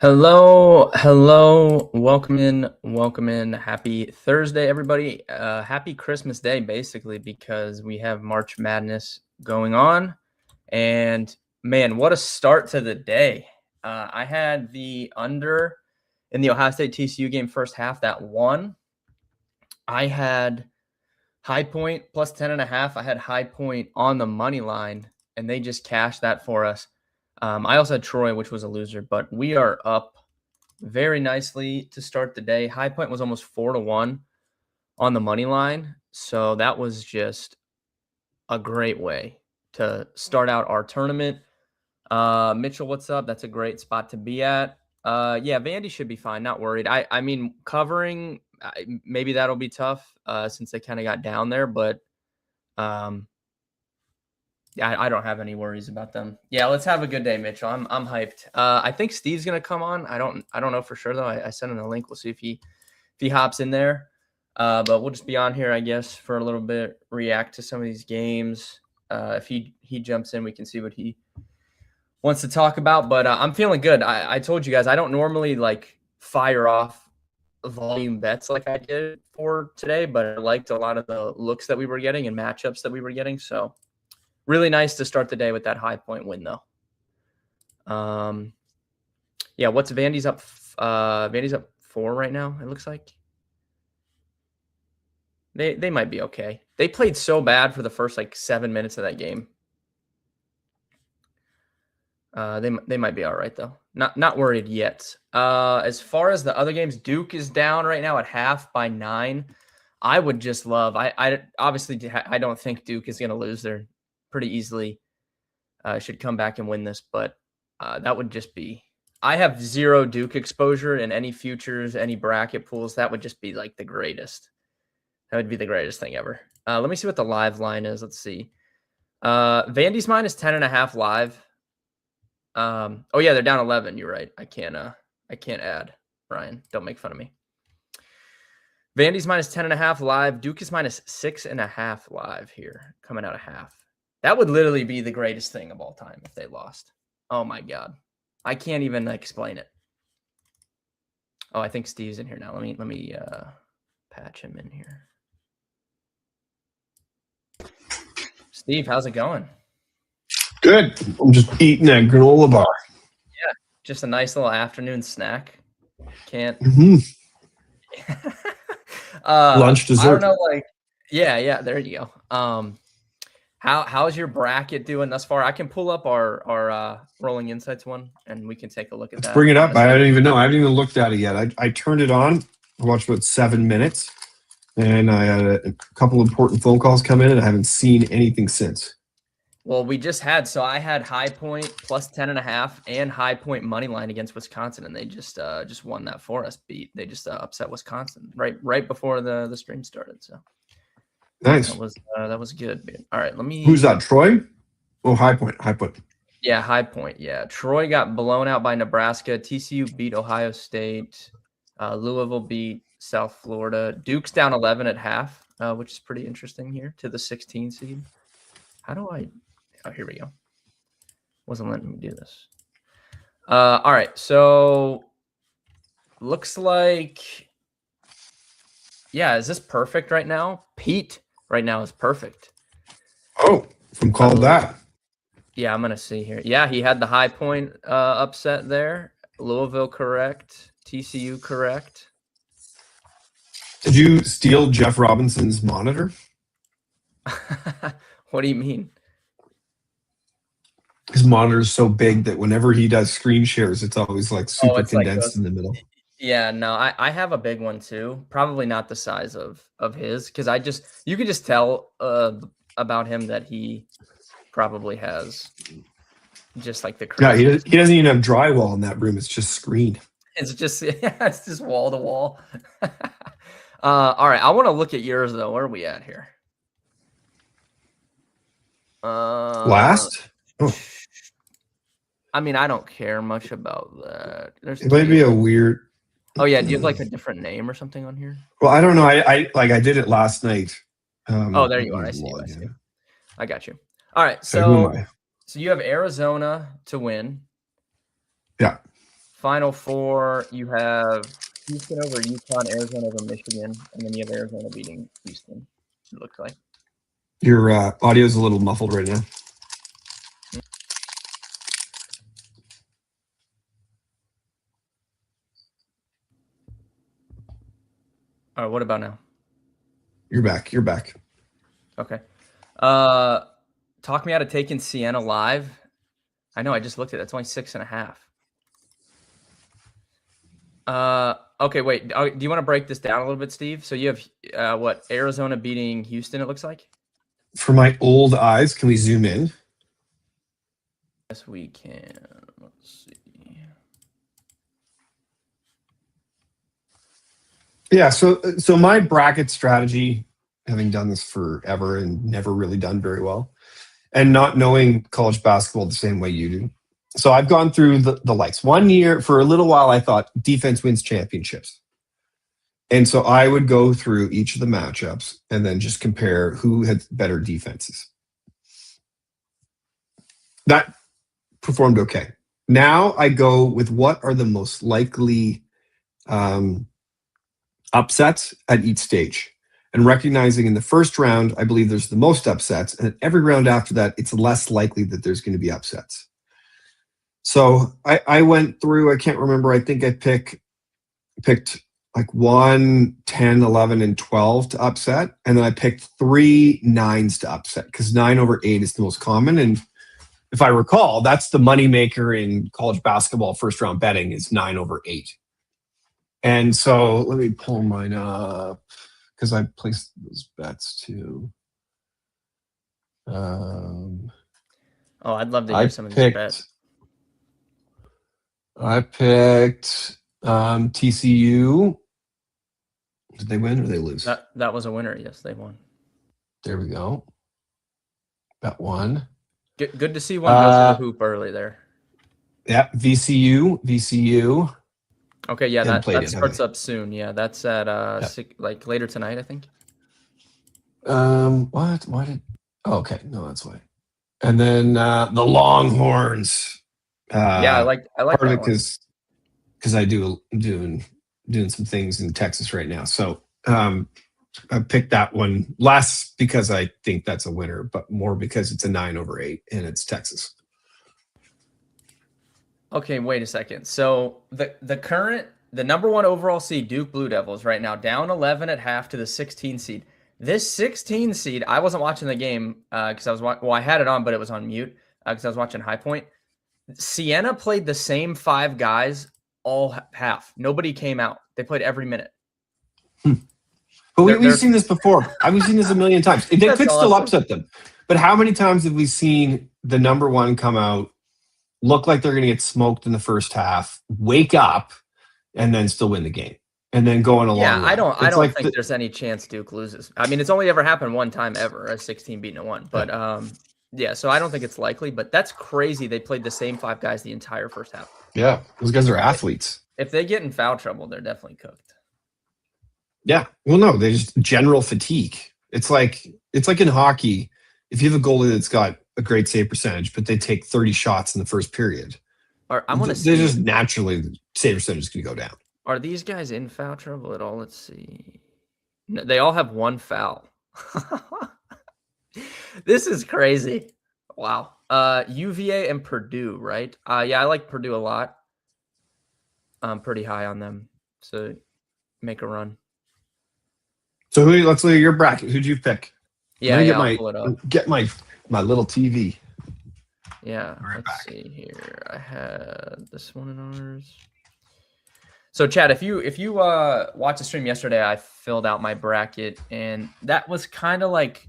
Hello, welcome in. Happy Thursday, everybody. Happy Christmas Day, basically, because we have March Madness going on. And man, what a start to the day. I had the under in the Ohio State TCU game first half that won. I had High Point plus 10.5. I had High Point on the money line, and they just cashed that for us. I also had Troy, which was a loser, but we are up very nicely to start the day. High Point was almost 4-1 on the money line. So that was just a great way to start out our tournament. Mitchell, what's up? That's a great spot to be at. Yeah, Vandy should be fine. Not worried. I mean, covering, maybe that'll be tough since they kind of got down there, but yeah, I don't have any worries about them. Yeah, let's have a good day, Mitchell. I'm hyped. I think Steve's gonna come on. I don't know for sure though. I sent him a link. We'll see if he hops in there. But we'll just be on here, I guess, for a little bit, react to some of these games. If he jumps in, we can see what he wants to talk about. But I'm feeling good. I told you guys I don't normally like fire off volume bets like I did for today, but I liked a lot of the looks that we were getting and matchups that we were getting. So really nice to start the day with that High Point win, though. Yeah, what's Vandy's up? Vandy's up 4 right now, it looks like. They might be okay. They played so bad for the first, 7 minutes of that game. They might be all right, though. Not worried yet. As far as the other games, Duke is down right now at half by 9. I would just love – I obviously I don't think Duke is going to lose. They're pretty easily should come back and win this, but that would just be – I have zero Duke exposure in any futures, any bracket pools. That would just be like the greatest. That would be the greatest thing ever. Let me see what the live line is. Let's see. Vandy's minus 10.5 live. Oh yeah, they're down 11. You're right. I can't add. Ryan, don't make fun of me. Vandy's minus 10.5 live. Duke is minus 6.5 live here, coming out of half. That would literally be the greatest thing of all time if they lost. Oh my God. I can't even explain it. Oh, I think Steve's in here now. Let me patch him in here. Steve, how's it going? Good. I'm just eating a granola bar. Yeah, just a nice little afternoon snack. Can't. Lunch, dessert. I don't know, yeah, there you go. How's your bracket doing thus far? I can pull up our Rolling Insights one, and we can take a look at that. Let's bring it up. I don't even know. I haven't even looked at it yet. I turned it on. I watched about 7 minutes, and I had a couple important phone calls come in, and I haven't seen anything since. Well, we just had, so I had High Point plus 10.5 and High Point money line against Wisconsin, and they just won that for us. They just upset Wisconsin right before the stream started. So nice. That was good, man. All right, let me. Who's that? Troy? Oh, High Point. High Point. Yeah, High Point. Yeah, Troy got blown out by Nebraska. TCU beat Ohio State. Louisville beat South Florida. Duke's down 11 at half, which is pretty interesting here to the 16 seed. How do I? Oh, here we go. Wasn't letting me do this. All right, so looks like, yeah, is this perfect right now? Pete right now is perfect. Oh, from called that. Yeah, I'm going to see here. Yeah, he had the High Point upset there. Louisville correct. TCU correct. Did you steal Jeff Robinson's monitor? What do you mean? His monitor is so big that whenever he does screen shares, it's always super condensed in the middle. Yeah, no, I have a big one too. Probably not the size of his, because you could just tell about him that he probably has just like the crazy. Yeah, he doesn't even have drywall in that room. It's just screened. It's just wall to wall. All right, I want to look at yours though. Where are we at here? Last? Oh. I mean, I don't care much about that. It might be a weird. Oh yeah, do you have like a different name or something on here? Well, I don't know. I did it last night. Oh, there you are. I see. I got you. All right, so you have Arizona to win. Yeah. Final Four, you have Houston over UConn, Arizona over Michigan, and then you have Arizona beating Houston, it looks like. Your audio is a little muffled right now. All right, what about now? You're back. You're back. Okay. Talk me out of taking Siena live. I know, I just looked at it. It's only 6.5. Okay, wait. Do you want to break this down a little bit, Steve? So you have what, Arizona beating Houston, it looks like? For my old eyes, can we zoom in? Yes, we can. Let's see. Yeah, so my bracket strategy, having done this forever and never really done very well, and not knowing college basketball the same way you do. So I've gone through the likes. 1 year, for a little while, I thought defense wins championships. And so I would go through each of the matchups and then just compare who had better defenses. That performed okay. Now I go with what are the most likely upsets at each stage. And recognizing in the first round, I believe there's the most upsets. And at every round after that, it's less likely that there's going to be upsets. So I went through, I can't remember, I think I picked like 1, 10, 11, and 12 to upset. And then I picked 3 9s to upset because 9 over 8 is the most common. And if I recall, that's the moneymaker in college basketball first round betting is 9 over 8. And so let me pull mine up because I placed those bets too. I'd love to hear some of these bets. I picked TCU. Did they win or did they lose? That was a winner. Yes, they won. There we go. Bet one. Good to see one go to the hoop early there. Yeah, VCU. Okay, yeah, that starts up soon. Yeah, that's at like later tonight, I think. What? Why did? Oh, okay, no, that's why. And then the Longhorns. Yeah, I like part that of it because I doing some things in Texas right now. So I picked that one less because I think that's a winner, but more because it's a 9 over 8 and it's Texas. Okay, wait a second. So the number 1 overall seed, Duke Blue Devils, right now down 11 at half to the 16 seed. This 16 seed, I wasn't watching the game because I had it on, but it was on mute because I was watching High Point. Siena played the same 5 guys all half. Nobody came out. They played every minute. But we've seen this before. We've seen this a million times. They could still upset them. But how many times have we seen the number 1 come out, look like they're going to get smoked in the first half, wake up, and then still win the game, and then go on a long run? I don't think there's any chance Duke loses. I mean, it's only ever happened one time ever, a 16 beating a 1. But yeah, so I don't think it's likely. But that's crazy. They played the same 5 guys the entire first half. Yeah, those guys are athletes. If they get in foul trouble, they're definitely cooked. Yeah, well, no, they just general fatigue. It's like in hockey. If you have a goalie that's got a great save percentage, but they take 30 shots in the first period, they just naturally the save percentage is going to go down. Are these guys in foul trouble at all? Let's see. No, they all have 1 foul. This is crazy. Wow. UVA and Purdue, right? Yeah, I like Purdue a lot. I'm pretty high on them. So make a run. So let's look at your bracket. Who'd you pick? Yeah, I'll pull it up. Get my little TV. Yeah, let's see here. I had this one in ours. So, Chad, if you watched the stream yesterday, I filled out my bracket, and that was kind of like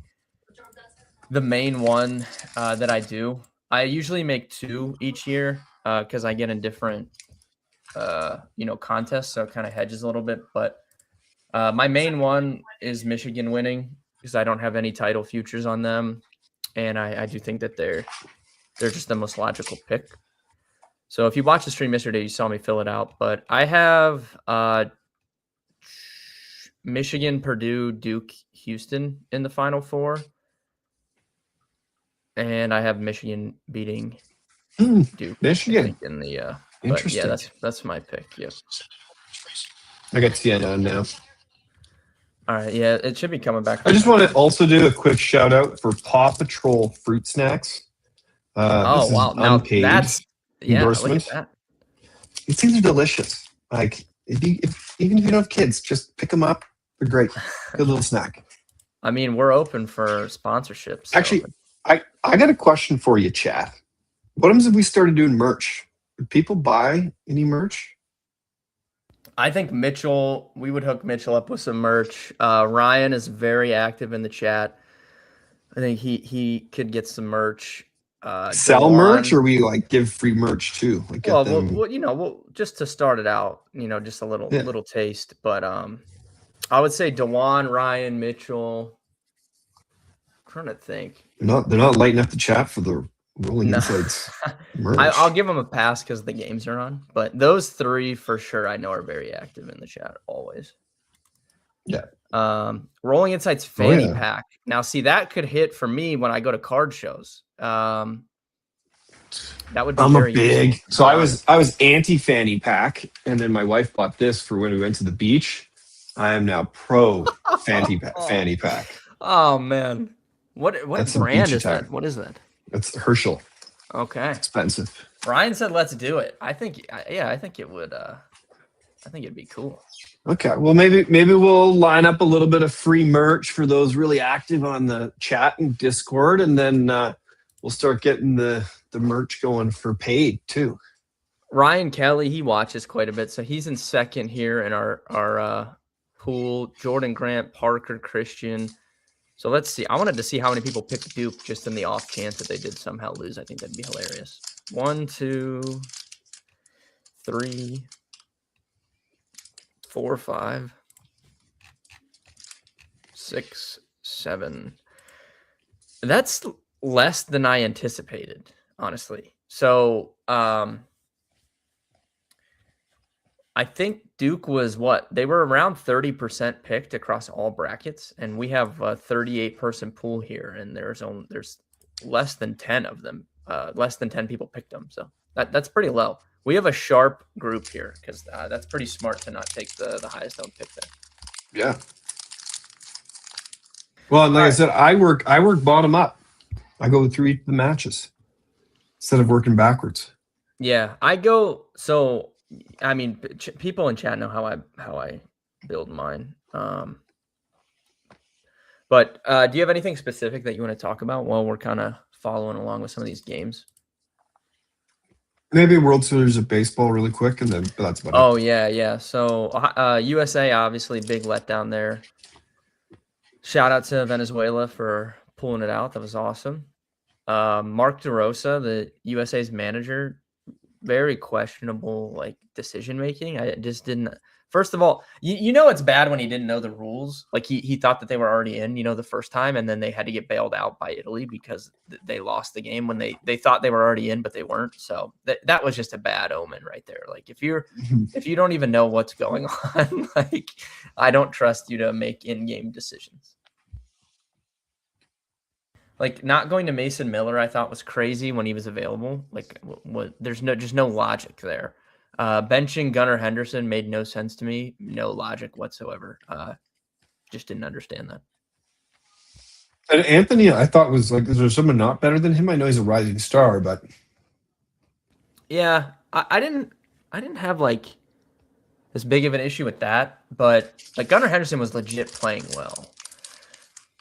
the main one that I do. I usually make 2 each year because I get in different contests, so it kind of hedges a little bit. But my main one is Michigan winning because I don't have any title futures on them, and I do think that they're just the most logical pick. So if you watched the stream yesterday, you saw me fill it out. But I have Michigan, Purdue, Duke, Houston in the Final Four, and I have Michigan beating Duke. Michigan in the But yeah, Interesting. that's my pick. Yep. I got CNN now. All right. Yeah, it should be coming back. I just want to also do a quick shout out for Paw Patrol fruit snacks. Oh This is wow! Now unpaid that's yeah. Look at endorsement. that. These things are delicious. Like even if you don't have kids, just pick them up. They're great. Good little snack. I mean, we're open for sponsorships. So. Actually, I got a question for you, chat. What happens if we started doing merch? Would people buy any merch? I think Mitchell, we would hook Mitchell up with some merch. Ryan is very active in the chat. I think he could get some merch. Sell merch, or we like give free merch too? Like get them. We'll just to start it out, just a Yeah. little taste. But I would say Dewan, Ryan, Mitchell. I'm trying to think. They're not lighting up the chat for the Rolling No. Insights merch. I'll give them a pass because the games are on. But those three for sure, I know are very active in the chat always. Yeah. Rolling Insights fanny pack. Now, see, that could hit for me when I go to card shows. That would be I'm very a big useful. so I was anti fanny pack, and then my wife bought this for when we went to the beach. I am now pro fanny pack. Oh man, what brand is that? What is that? It's Herschel. Okay, expensive. Ryan said, "Let's do it." I think it would. I think it'd be cool. Okay, well maybe we'll line up a little bit of free merch for those really active on the chat and Discord, and then we'll start getting the merch going for paid too. Ryan Kelly, he watches quite a bit, so he's in second here in our pool. Jordan Grant, Parker, Christian. So let's see. I wanted to see how many people picked Duke just in the off chance that they did somehow lose. I think that'd be hilarious. 1, 2, 3, 4, 5, 6, 7. That's less than I anticipated, honestly. So I think Duke was they were around 30% picked across all brackets, and we have a 38-person pool here, and there's less than 10 of them. Less than 10 people picked them, so that's pretty low. We have a sharp group here because that's pretty smart to not take the highest owned pick there. Yeah. Well, and like I said, I work bottom up. I go through each of the matches instead of working backwards. Yeah, I go so. I mean, people in chat know how I build mine. But do you have anything specific that you want to talk about while we're kind of following along with some of these games? Maybe World Series of Baseball really quick, and then that's about it. Oh, yeah. So USA, obviously, big letdown there. Shout out to Venezuela for pulling it out. That was awesome. Mark DeRosa, the USA's manager, very questionable decision making. I just didn't. First of all, it's bad when he didn't know the rules. Like he thought that they were already in, the first time, and then they had to get bailed out by Italy because they lost the game when they thought they were already in, but they weren't. So that was just a bad omen right there. Like if you don't even know what's going on, I don't trust you to make in-game decisions. Like not going to Mason Miller, I thought was crazy when he was available. There's just no logic there. Benching Gunnar Henderson made no sense to me. No logic whatsoever. Just didn't understand that. And Anthony, I thought was is there someone not better than him? I know he's a rising star, but yeah, I didn't have this big of an issue with that. But Gunnar Henderson was legit playing well.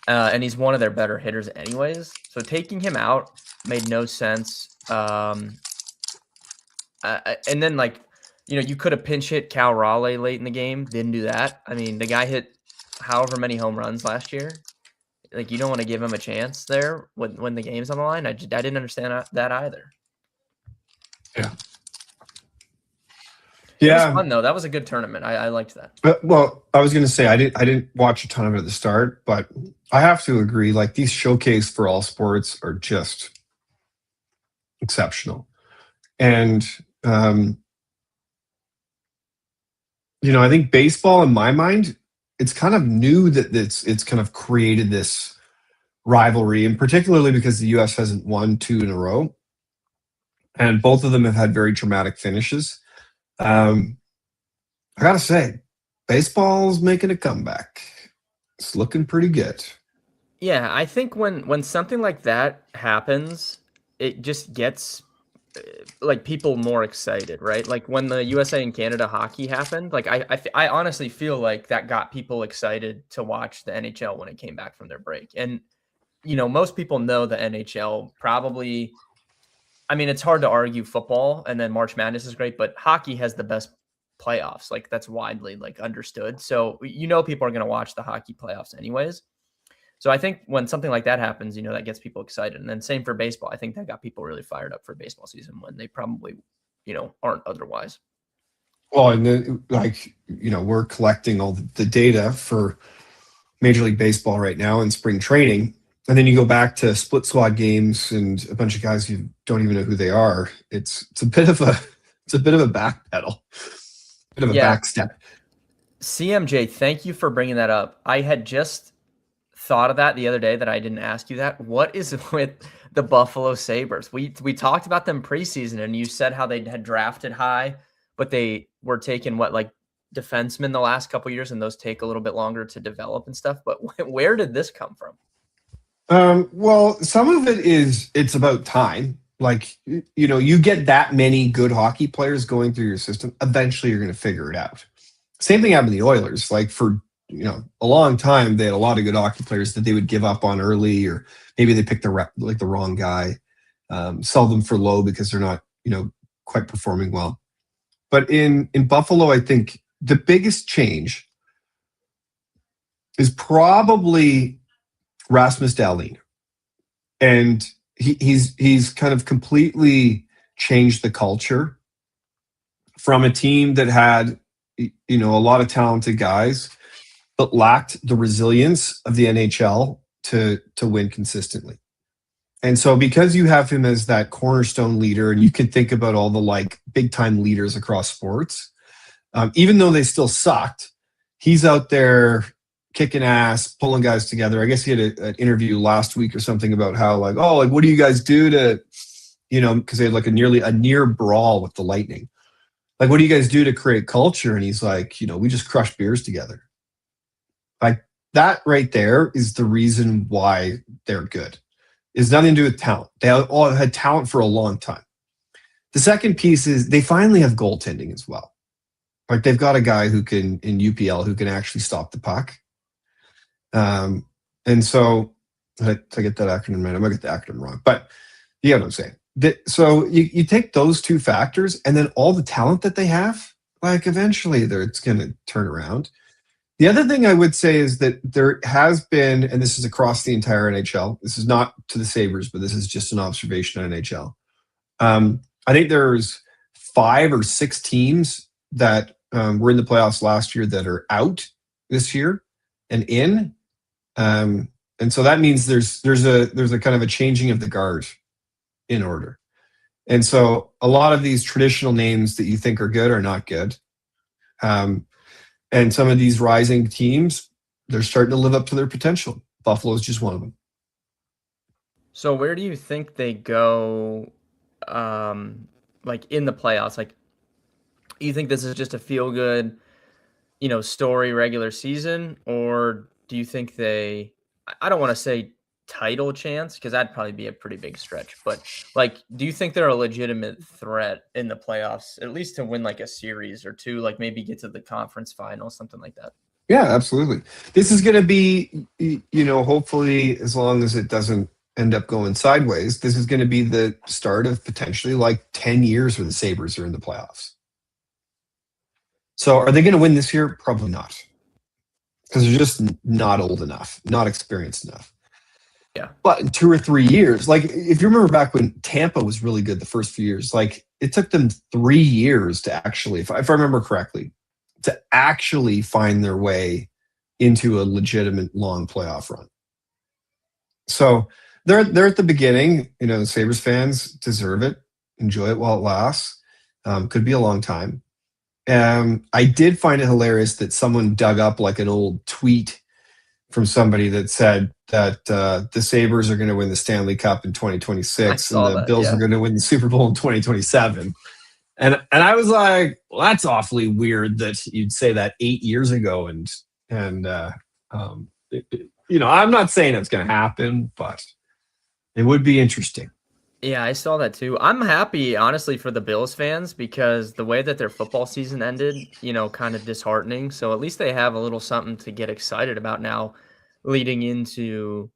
And he's one of their better hitters anyways. So taking him out made no sense. And then you could have pinch hit Cal Raleigh late in the game. Didn't do that. I mean, the guy hit however many home runs last year. You don't want to give him a chance there when the game's on the line. I didn't understand that either. Yeah. It was fun though. That was a good tournament. I liked that. Well, I was going to say I didn't watch a ton of it at the start, but I have to agree. These showcase for all sports are just exceptional, and I think baseball, in my mind, it's kind of new that it's kind of created this rivalry, and particularly because the U.S. hasn't won 2 in a row. and both of them have had very dramatic finishes. I gotta say, baseball's making a comeback. It's looking pretty good. Yeah, I think when something like that happens, it just gets like people more excited, right? Like when the USA and Canada hockey happened, like I honestly feel like that got people excited to watch the NHL when it came back from their break. And most people know the NHL probably. I mean, it's hard to argue football, and then March Madness is great, but hockey has the best playoffs. Like that's widely like understood. So people are going to watch the hockey playoffs anyways. So I think when something like that happens, that gets people excited. And then same for baseball. I think that got people really fired up for baseball season when they probably, aren't otherwise. Well, and then, we're collecting all the data for Major League Baseball right now in spring training. And then you go back to split squad games and a bunch of guys you don't even know who they are. It's a bit of a backpedal, bit of a backstep. CMJ, thank you for bringing that up. I had just thought of that the other day that I didn't ask you that. What is with the Buffalo Sabres? We talked about them preseason, and you said how they had drafted high, but they were taking defensemen the last couple of years, and those take a little bit longer to develop and stuff. But where did this come from? Well, some of it is it's about time. Like, you get that many good hockey players going through your system, eventually you're going to figure it out. Same thing happened to the Oilers. Like for a long time, they had a lot of good hockey players that they would give up on early, or maybe they picked the wrong guy, sell them for low because they're not quite performing well. But in Buffalo, I think the biggest change is probably Rasmus Dahlin, and he's kind of completely changed the culture from a team that had a lot of talented guys but lacked the resilience of the NHL to win consistently. And so because you have him as that cornerstone leader, and you can think about all the big time leaders across sports, even though they still sucked, he's out there kicking ass, pulling guys together. I guess he had an interview last week or something about how what do you guys do to, because they had a near brawl with the Lightning. Like, what do you guys do to create culture? And he's like, we just crush beers together. Like that right there is the reason why they're good. It's nothing to do with talent. They all had talent for a long time. The second piece is they finally have goaltending as well. Like they've got a guy who can, in UPL, who can actually stop the puck. And so I get that acronym right. I might get the acronym wrong, but you know what I'm saying. So you take those two factors, and then all the talent that they have, eventually it's going to turn around. The other thing I would say is that there has been, and this is across the entire NHL, this is not to the Sabres, but this is just an observation on NHL. I think there's 5 or 6 teams that were in the playoffs last year that are out this year and in. And so that means there's a kind of a changing of the guard in order. And so a lot of these traditional names that you think are good are not good. And some of these rising teams, they're starting to live up to their potential. Buffalo is just one of them. So where do you think they go in the playoffs? Like, you think this is just a feel good, story regular season, or do you think I don't want to say title chance because that'd probably be a pretty big stretch, but do you think they're a legitimate threat in the playoffs, at least to win a series or two, maybe get to the conference final, something like that? Yeah, absolutely. This is going to be, hopefully, as long as it doesn't end up going sideways, this is going to be the start of potentially 10 years where the Sabres are in the playoffs. So are they going to win this year? Probably not. Because they're just not old enough, not experienced enough. Yeah. But in 2 or 3 years, if you remember back when Tampa was really good the first few years, it took them 3 years to actually, if I remember correctly, to actually find their way into a legitimate long playoff run. So they're at the beginning. The Sabres fans deserve it. Enjoy it while it lasts. Could be a long time. I did find it hilarious that someone dug up an old tweet from somebody that said, that the Sabres are going to win the Stanley Cup in I 2026 and saw the that. Bills are Yeah. going to win the Super Bowl in 2027. And I was like, well, that's awfully weird that you'd say that 8 years ago. I'm not saying it's going to happen, but it would be interesting. Yeah, I saw that too. I'm happy, honestly, for the Bills fans because the way that their football season ended, kind of disheartening. So at least they have a little something to get excited about now leading into,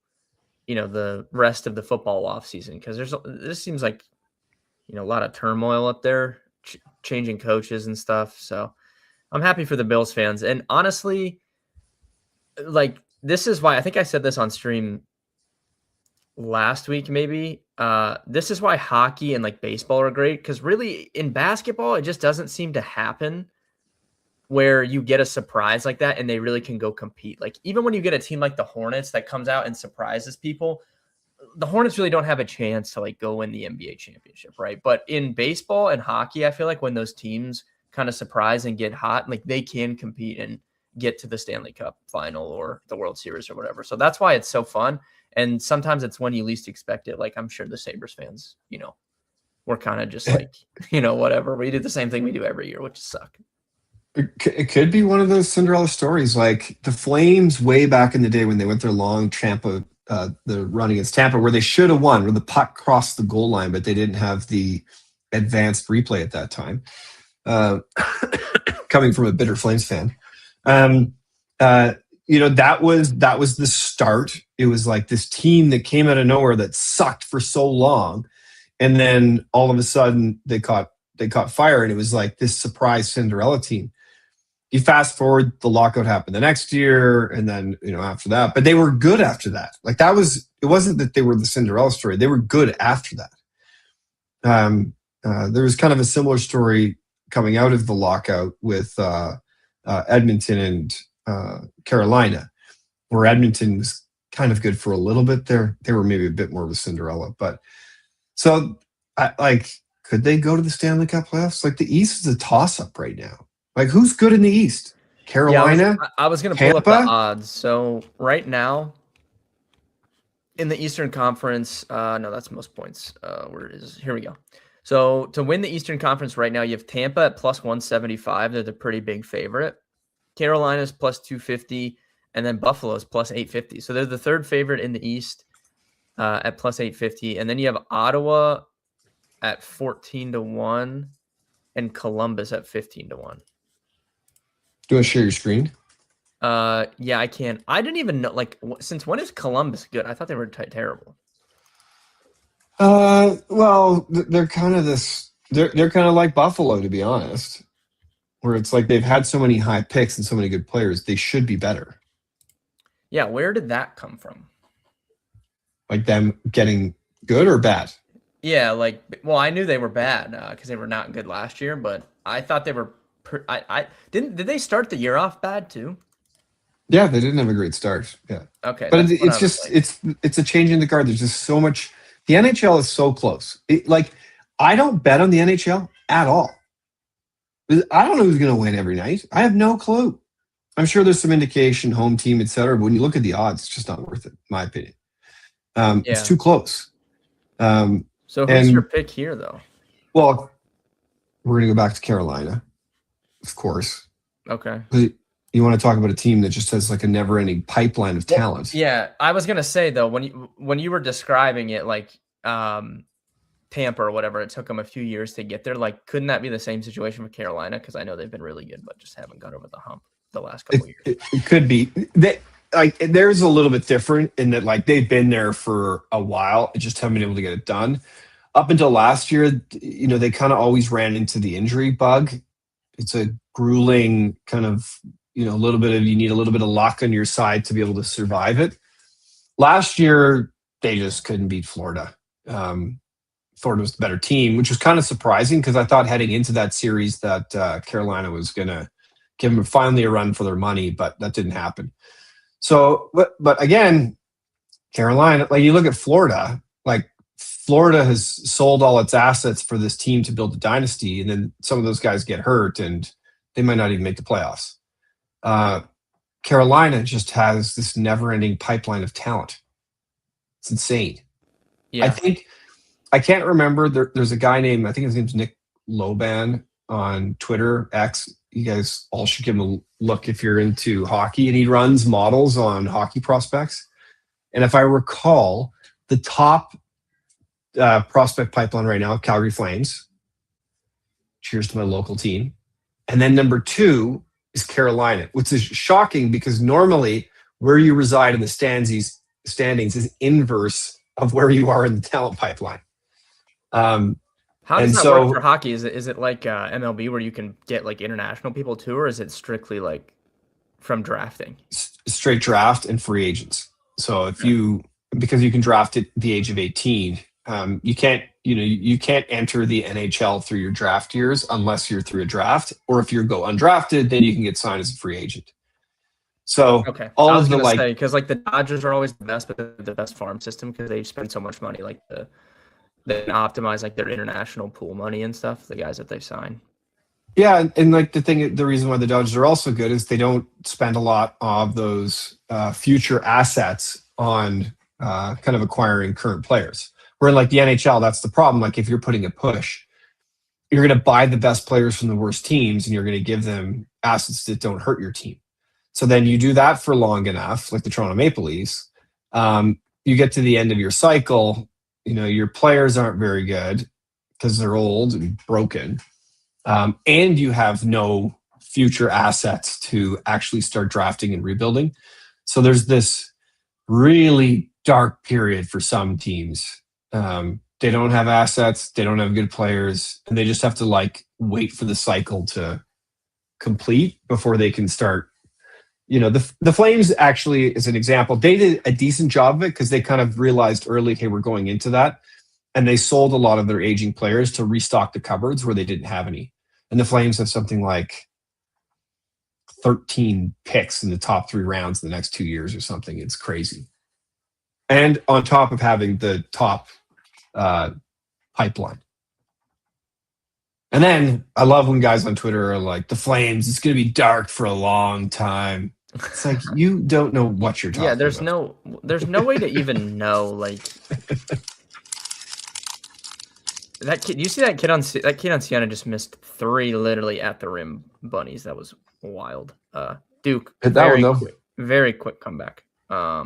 the rest of the football offseason. Because this seems like, a lot of turmoil up there, changing coaches and stuff. So I'm happy for the Bills fans. And honestly, like, this is why I think I said this on stream last week maybe. This is why hockey and like baseball are great because really in basketball it just doesn't seem to happen where you get a surprise like that and they really can go compete. Like even when you get a team like the Hornets that comes out and surprises people, the Hornets really don't have a chance to like go win the NBA championship, right? But in baseball and hockey, I feel like when those teams kind of surprise and get hot, like they can compete and get to the Stanley Cup final or the World Series or whatever. So that's why it's so fun. And sometimes it's when you least expect it. Like I'm sure the Sabres fans, we're kind of just like, whatever. We do the same thing we do every year, which is suck. It could be one of those Cinderella stories, like the Flames way back in the day when they went their long Tampa, the run against Tampa, where they should have won, where the puck crossed the goal line, but they didn't have the advanced replay at that time. Coming from a bitter Flames fan, that was the start. It was like this team that came out of nowhere that sucked for so long, and then all of a sudden they caught fire, and it was like this surprise Cinderella team. You fast forward, the lockout happened the next year, and then after that, but they were good after that. Like it wasn't that they were the Cinderella story; they were good after that. There was kind of a similar story coming out of the lockout with Edmonton and Carolina, where Edmonton was kind of good for a little bit there. They were maybe a bit more of a Cinderella, but so could they go to the Stanley Cup playoffs? Like the East is a toss-up right now. Like who's good in the East? Carolina? Yeah, I was going to pull up the odds. So right now in the Eastern Conference, no, that's most points. Where it is? Here we go. So to win the Eastern Conference right now, you have Tampa at plus 175. They're the pretty big favorite. Carolina's plus 250, and then Buffalo's plus 850. So they're the third favorite in the East at plus 850. And then you have Ottawa at 14-1 and Columbus at 15-1. Do you want to share your screen? Yeah, I can. I didn't even know, like, since when is Columbus good? I thought they were terrible. Well, they're kind of they're kind of like Buffalo, to be honest, where it's like they've had so many high picks and so many good players. They should be better. Yeah, where did that come from? Like them getting good or bad? Yeah, I knew they were bad because they were not good last year, but I thought they were. Did they start the year off bad too? Yeah, they didn't have a great start. Yeah. Okay, but it's just it's a change in the guard. There's just so much. The NHL is so close. I don't bet on the NHL at all. I don't know who's going to win every night. I have no clue. I'm sure there's some indication, home team, etc. But when you look at the odds, it's just not worth it, in my opinion. It's too close. So who's your pick here, though? Well, we're going to go back to Carolina, of course. Okay. You want to talk about a team that just has like a never-ending pipeline of talent. Yeah, I was going to say, though, when you were describing it, like Tampa or whatever, it took them a few years to get there. Like, couldn't that be the same situation with Carolina? Because I know they've been really good, but just haven't got over the hump the last couple of years. It could be. There's a little bit different in that, like, they've been there for a while and just haven't been able to get it done. Up until last year, they kind of always ran into the injury bug. It's a grueling kind of, you need a little bit of luck on your side to be able to survive it. Last year, they just couldn't beat Florida. Florida was the better team, which was kind of surprising because I thought heading into that series that Carolina was going to give them finally a run for their money, but that didn't happen. So, but again, Carolina, like you look at Florida, like Florida has sold all its assets for this team to build a dynasty, and then some of those guys get hurt and they might not even make the playoffs. Carolina just has this never-ending pipeline of talent. It's insane. Yeah. I can't remember. There's a guy named, I think his name's Nick Loban on Twitter, X. You guys all should give him a look if you're into hockey. And he runs models on hockey prospects. And if I recall, the top prospect pipeline right now, Calgary Flames. Cheers to my local team. And then number 2 is Carolina, which is shocking because normally where you reside in the standings is inverse of where you are in the talent pipeline. How does that work for hockey? Is it like MLB where you can get like international people too, or is it strictly like from drafting? Straight draft and free agents. So if because you can draft at the age of 18, you can't enter the NHL through your draft years unless you're through a draft, or if you go undrafted, then you can get signed as a free agent. So okay, I was gonna say because like the Dodgers are always the best, but the best farm system because they spend so much money, like they optimize like their international pool money and stuff. The guys that they sign. Yeah, and like the reason why the Dodgers are also good is they don't spend a lot of those future assets on kind of acquiring current players. Where like the NHL, that's the problem. Like if you're putting a push, you're going to buy the best players from the worst teams, and you're going to give them assets that don't hurt your team. So then you do that for long enough, like the Toronto Maple Leafs, you get to the end of your cycle, your players aren't very good because they're old and broken, and you have no future assets to actually start drafting and rebuilding. So there's this really dark period for some teams. They don't have assets, they don't have good players, and they just have to like wait for the cycle to complete before they can start. The Flames actually is an example. They did a decent job of it because they kind of realized early, hey, we're going into that. And they sold a lot of their aging players to restock the cupboards where they didn't have any. And the Flames have something like 13 picks in the top 3 rounds in the next 2 years or something. It's crazy. And on top of having the top pipeline. And then I love when guys on Twitter are like, the Flames, it's going to be dark for a long time. It's like, you don't know what you're talking about. Yeah, there's no way to even know, like, that kid. You see that kid on Sienna just missed 3 literally at the rim bunnies. That was wild. Duke, hit that one though. Very quick comeback. All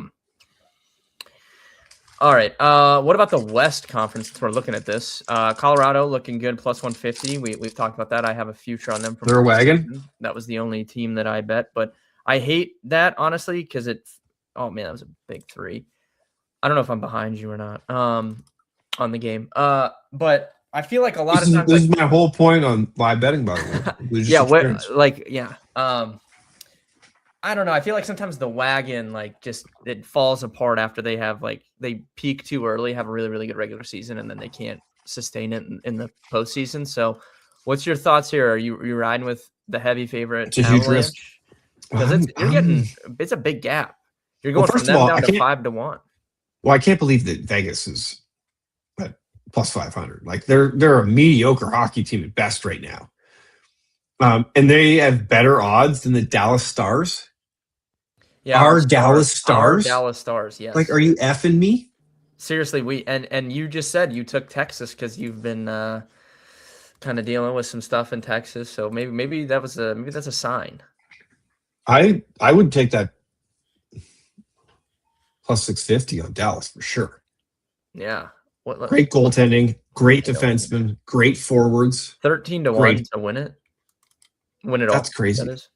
right. What about the West Conference? Since we're looking at this, Colorado looking good, plus 150. We've talked about that. I have a future on them. They're a wagon. That was the only team that I bet, but I hate that honestly because oh man, that was a big 3. I don't know if I'm behind you or not on the game. But I feel like a lot of times this is my whole point on live betting, by the way. I don't know. I feel like sometimes the wagon, like, just it falls apart after they peak too early, have a really, really good regular season, and then they can't sustain it in the postseason. So, what's your thoughts here? Are you riding with the heavy favorite? It's a huge risk because it's a big gap. You're going from them down to 5 to 1. Well, I can't believe that Vegas is at plus 500. Like they're a mediocre hockey team at best right now, and they have better odds than the Dallas Stars. Yeah, our Dallas Stars. Yes. Like, are you effing me? Seriously, and you just said you took Texas because you've been kind of dealing with some stuff in Texas. So maybe that's a sign. I would take that plus 650 on Dallas for sure. Yeah. Great goaltending, great defensemen, great forwards. 13 to 1 to win it. Win it all. That's crazy. That is.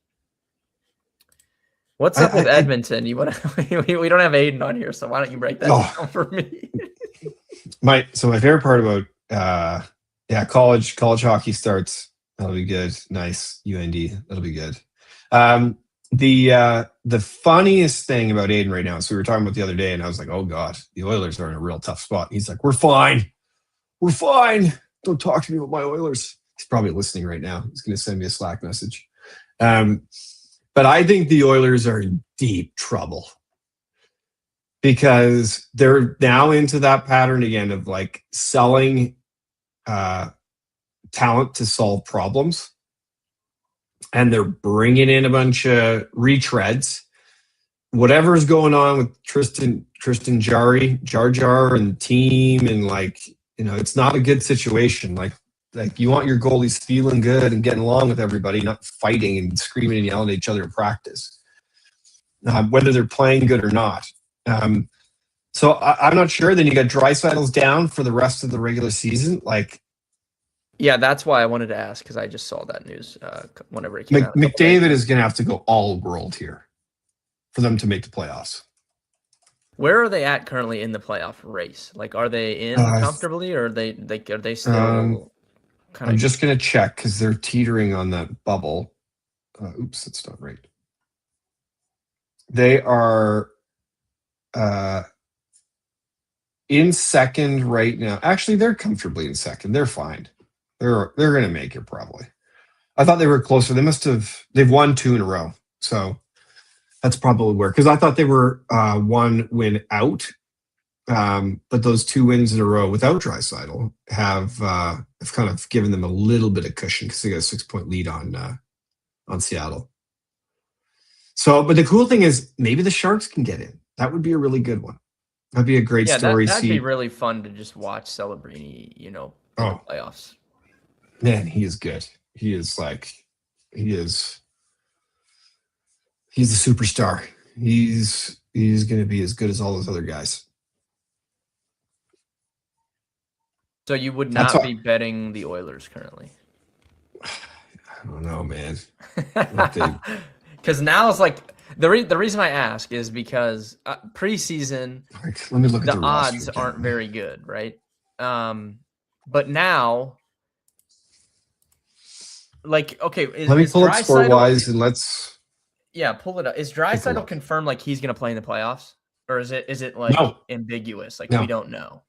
What's up with Edmonton? We don't have Aiden on here, so why don't you break that down for me? My favorite part about college hockey starts. That'll be good. Nice. UND. That'll be good. The funniest thing about Aiden right now, so we were talking about the other day, and I was like, oh God, the Oilers are in a real tough spot. He's like, we're fine. We're fine. Don't talk to me about my Oilers. He's probably listening right now. He's going to send me a Slack message. But I think the Oilers are in deep trouble because they're now into that pattern again of like selling talent to solve problems. And they're bringing in a bunch of retreads. whatever's going on with Tristan Jar Jar and the team, and like, it's not a good situation. Like you want your goalies feeling good and getting along with everybody, not fighting and screaming and yelling at each other in practice, whether they're playing good or not. So I'm not sure. Then you got Draisaitl's down for the rest of the regular season. Like, yeah, that's why I wanted to ask, because I just saw that news whenever it came out. McDavid is going to have to go all world here for them to make the playoffs. Where are they at currently in the playoff race? Like, are they in comfortably, or are they still kind of? I'm just going to check because they're teetering on that bubble. Oops, that's not right. They are in second right now. Actually, they're comfortably in second. They're fine. They're going to make it probably. I thought they were closer. They've won 2 in a row. So that's probably where, because I thought they were 1 win out. But those 2 wins in a row without Draisaitl have kind of given them a little bit of cushion because they got a 6-point lead on Seattle. So, but the cool thing is maybe the Sharks can get in. That would be a really good one. That'd be a great story. That'd be really fun to just watch Celebrini, in the playoffs. Man, he is good. He's the superstar. He's going to be as good as all those other guys. So you would not be betting the Oilers currently? I don't know, man. Because now it's like the reason I ask is because preseason, let me look at the odds aren't very good, right? But now, like, okay, let me pull up SportWise and let's. Yeah, pull it up. Is Draisaitl confirmed like he's going to play in the playoffs, or is it like ambiguous? Like we don't know.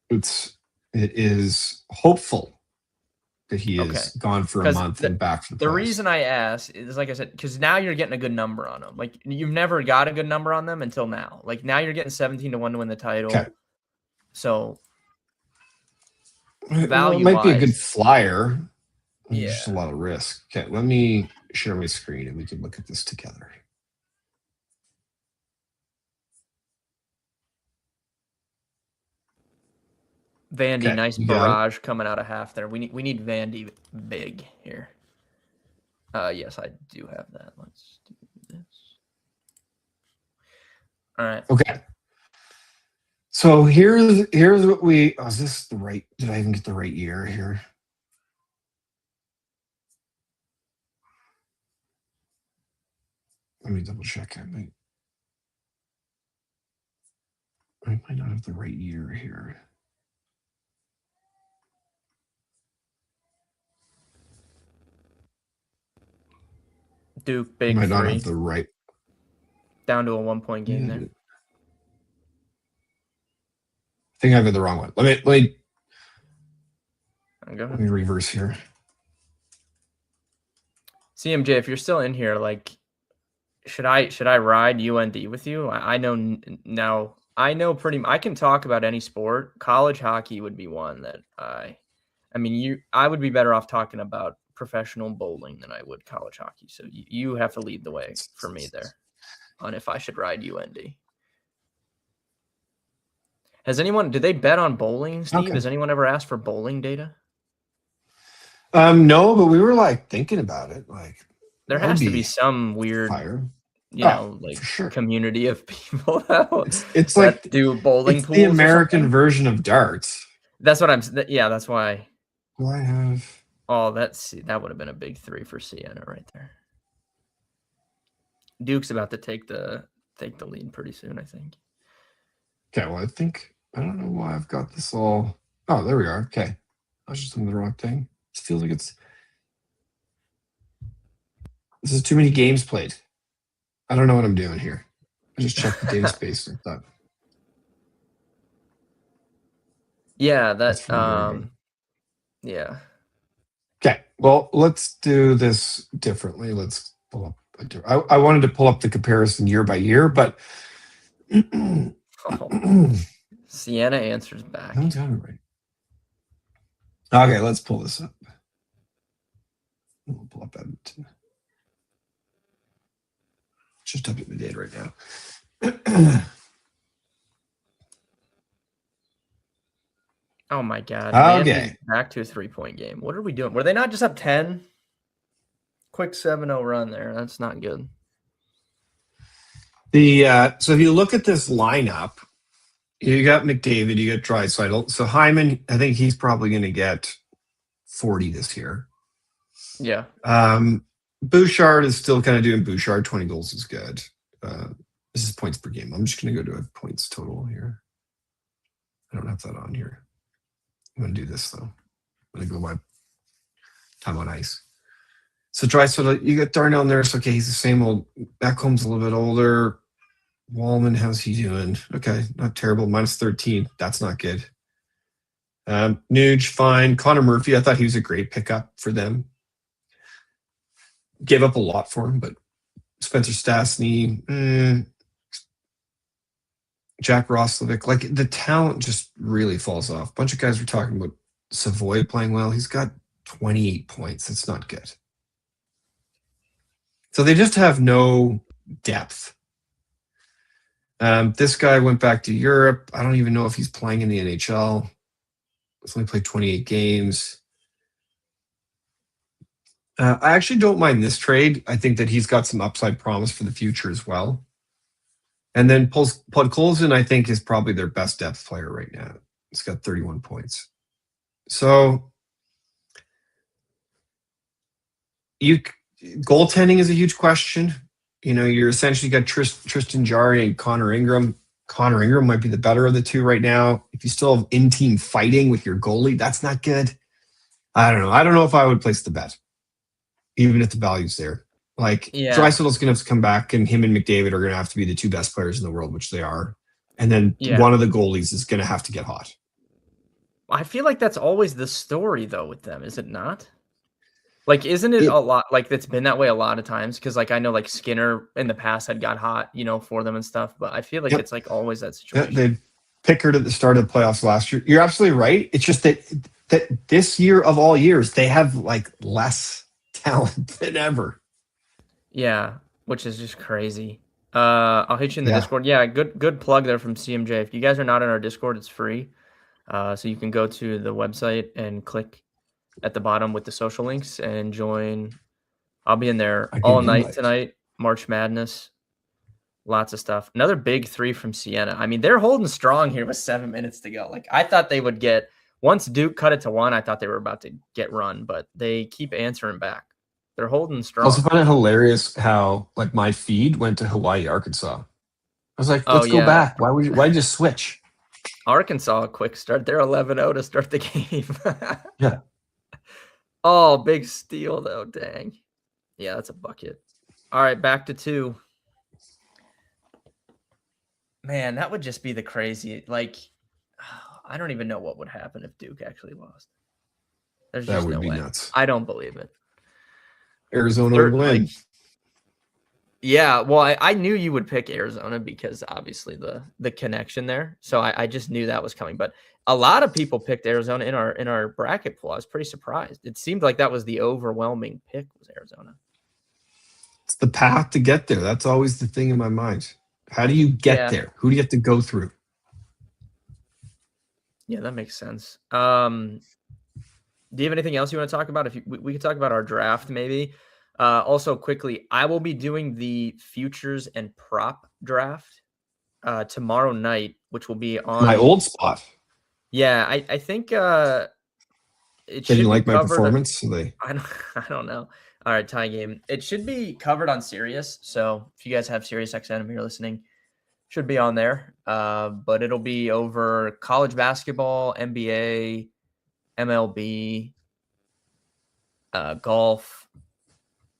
It is hopeful that he is gone for a month and back for the playoffs. Reason I ask is, like I said, because now you're getting a good number on them. Like you've never got a good number on them until now. Like now you're getting 17-1 to win the title. Okay. So value it might be a good flyer. Yeah, just a lot of risk. Okay, let me share my screen and we can look at this together. Vandy, nice barrage coming out of half there. We need Vandy big here. Yes, I do have that. Let's do this. All right. Okay. So here's what we. Oh, is this the right? Did I even get the right year here? Let me double check. I might not have the right year here. Duke big might three. Not have the right. Down to a 1-point game there. I think I got the wrong one. Let me reverse here. CMJ, if you're still in here, like, should I ride UND with you? I know now. I know I can talk about any sport. College hockey would be one that I would be better off talking about professional bowling than I would college hockey. So you have to lead the way for me there on if I should ride UND. Did they bet on bowling, Steve? Okay. Has anyone ever asked for bowling data? No, but we were like thinking about it. Like there has to be some weird community of people that it's like do bowling it's pools. The American version of darts. That's what I'm. Yeah, that's why. Do I have? Oh, that would have been a big 3 for Sienna right there. Duke's about to take the lead pretty soon, I think. Okay, well, I don't know why I've got this all. Oh, there we are. Okay, I was just doing the wrong thing. It feels like this is too many games played. I don't know what I'm doing here. I just checked the data space and thought. Yeah, yeah. Okay, well, let's do this differently. Let's pull up. I wanted to pull up the comparison year by year, but Sienna answers back. I'm doing it right. Okay, let's pull this up. We'll pull up Edmonton. Just up at the date right now. Oh my God. Miami's Okay. back to a 3-point game. What are we doing? Were they not just up 10? Quick 7-0 run there. That's not good. So if you look at this lineup, you got McDavid, you got Draisaitl. So Hyman, I think he's probably going to get 40 this year. Yeah. Bouchard is still kind of doing Bouchard. 20 goals is good. This is points per game. I'm just going to go to a points total here. I don't have that on here. I'm going to do this, though. I'm going to go by time on ice. So Draisaitl, you got Darnell Nurse. Okay, he's the same old. Backholm's a little bit older. Wallman, how's he doing? Okay, not terrible. Minus 13. That's not good. Nuge, fine. Connor Murphy, I thought he was a great pickup for them. Gave up a lot for him, but Spencer Stastny, Jack Roslovic, like the talent just really falls off. A bunch of guys were talking about Savoy playing well. He's got 28 points. That's not good. So they just have no depth. This guy went back to Europe. I don't even know if he's playing in the NHL. He's only played 28 games. I actually don't mind this trade. I think that he's got some upside promise for the future as well. And then Podkolzin, I think, is probably their best depth player right now. He's got 31 points. So goaltending is a huge question. You know, you're essentially got Tristan Jarry and Connor Ingram. Connor Ingram might be the better of the two right now. If you still have in-team fighting with your goalie, that's not good. I don't know. I don't know if I would place the bet, even if the value's there. Like, Draisaitl's going to have to come back, and him and McDavid are going to have to be the two best players in the world, which they are. And then one of the goalies is going to have to get hot. I feel like that's always the story, though, with them, is it not? Like, isn't it a lot, like, it's been that way a lot of times? Because, like, I know, like, Skinner in the past had got hot, you know, for them and stuff, but I feel like it's, like, always that situation. They Pickard at the start of the playoffs last year. You're absolutely right. It's just that this year of all years, they have, like, less talent than ever. Yeah, which is just crazy. I'll hit you in the Discord. Yeah, good plug there from CMJ. If you guys are not in our Discord, it's free. So you can go to the website and click at the bottom with the social links and join. I'll be in there all night tonight. March Madness. Lots of stuff. Another big 3 from Siena. I mean, they're holding strong here with 7 minutes to go. Like, I thought they would get, once Duke cut it to 1, I thought they were about to get run, but they keep answering back. They're holding strong. I also find it hilarious how, like, my feed went to Hawaii, Arkansas. I was like, let's go back. Why just switch? Arkansas, a quick start. They're 11-0 to start the game. Yeah. Oh, big steal, though. Dang. Yeah, that's a bucket. All right, back to 2. Man, that would just be the crazy. Like, I don't even know what would happen if Duke actually lost. There's just no way. Nuts. I don't believe it. Arizona would win. Yeah, well, I knew you would pick Arizona because obviously the connection there. So I just knew that was coming. But a lot of people picked Arizona in our bracket pool. I was pretty surprised. It seemed like that was the overwhelming pick was Arizona. It's the path to get there. That's always the thing in my mind. How do you get there? Who do you have to go through? Yeah, that makes sense. Do you have anything else you want to talk about? If we could talk about our draft, maybe. Also, quickly, I will be doing the futures and prop draft tomorrow night, which will be on my old spot. Yeah, I think it should you like my performance? I don't know. All right, tie game. It should be covered on Sirius. So if you guys have Sirius XM and you're listening, should be on there. But it'll be over college basketball, NBA, MLB, golf,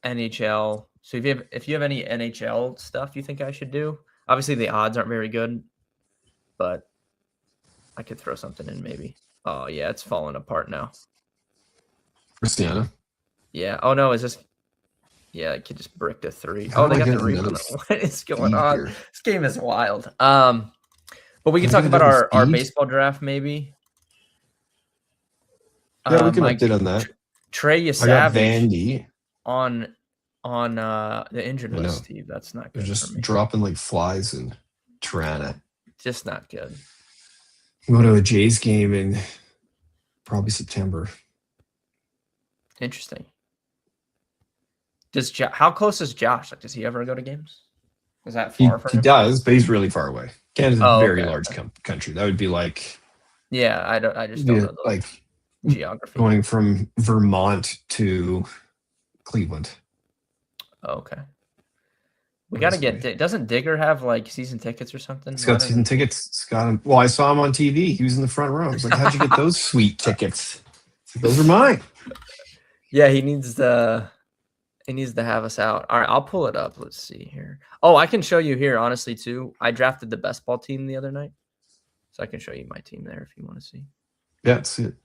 NHL. So if you have any NHL stuff you think I should do, obviously the odds aren't very good, but I could throw something in maybe. Oh yeah, it's falling apart now. Christiana. Yeah. Oh no, is this? Yeah, I could just brick to 3. Oh, they got the rebound. What is going on? Here. This game is wild. But we can talk about our baseball draft maybe. Yeah, we can update on that. Trey Yasavage Vandy on on the injured I know. list, Steve. That's not They're good for just me. dropping like flies in Toronto. Just not good. Go to a Jays game in probably September. Interesting. How close is Josh? Like, does he ever go to games? Is that far from He him? does, but he's really far away. Canada's a Oh, very okay. large country. That would be like Yeah, I just don't know the like geography. going from Vermont to Cleveland. Oh, okay. We got to get. Doesn't Digger have like season tickets or something? He's got season tickets. He's got him. Well, I saw him on TV. He was in the front row. I was like, "How'd you get those sweet tickets?" Like, those are mine. Yeah, he needs to have us out. All right, I'll pull it up. Let's see here. Oh, I can show you here, honestly, too. I drafted the best ball team the other night. So I can show you my team there if you want to see. Yeah, that's it.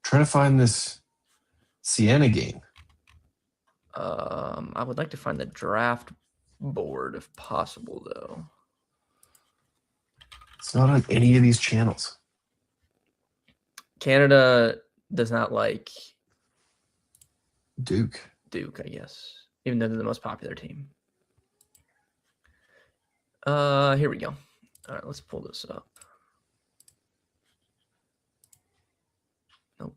Trying to find this Sienna game. I would like to find the draft board if possible, though. It's not on any of these channels. Canada does not like Duke, I guess, even though they're the most popular team. Here we go. All right, let's pull this up. Nope.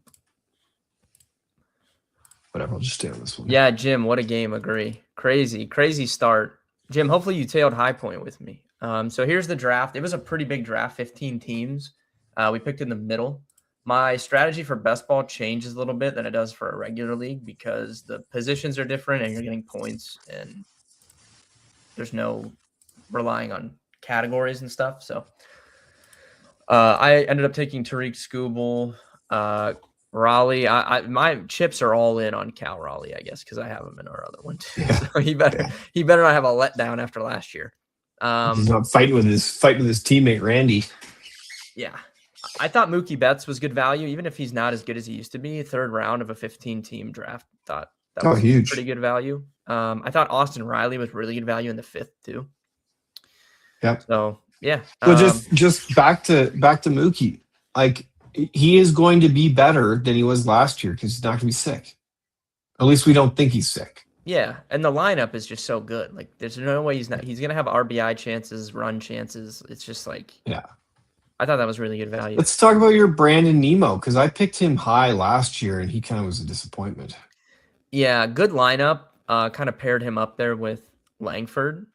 Whatever, I'll just stay on this one. Yeah, Jim, what a game. Agree. Crazy start. Jim, hopefully you tailed High Point with me. So here's the draft. It was a pretty big draft, 15 teams. We picked in the middle. My strategy for best ball changes a little bit than it does for a regular league because the positions are different and you're getting points and there's no relying on categories and stuff. So I ended up taking Tariq Skubal, Raleigh. My chips are all in on Cal Raleigh, I guess, because I have him in our other one too. Yeah. So he better not have a letdown after last year. He's not fighting with his teammate Randy. Yeah. I thought Mookie Betts was good value, even if he's not as good as he used to be. Third round of a 15-team draft. Thought that was huge. Pretty good value. I thought Austin Riley was really good value in the 5th too. Yep. So yeah. Well, just back to Mookie. Like he is going to be better than he was last year because he's not going to be sick. At least we don't think he's sick. Yeah, and the lineup is just so good. Like there's no way he's not. He's going to have RBI chances, run chances. It's just like I thought that was really good value. Let's talk about your Brandon Nimmo because I picked him high last year and he kind of was a disappointment. Yeah, good lineup. Kind of paired him up there with Langford.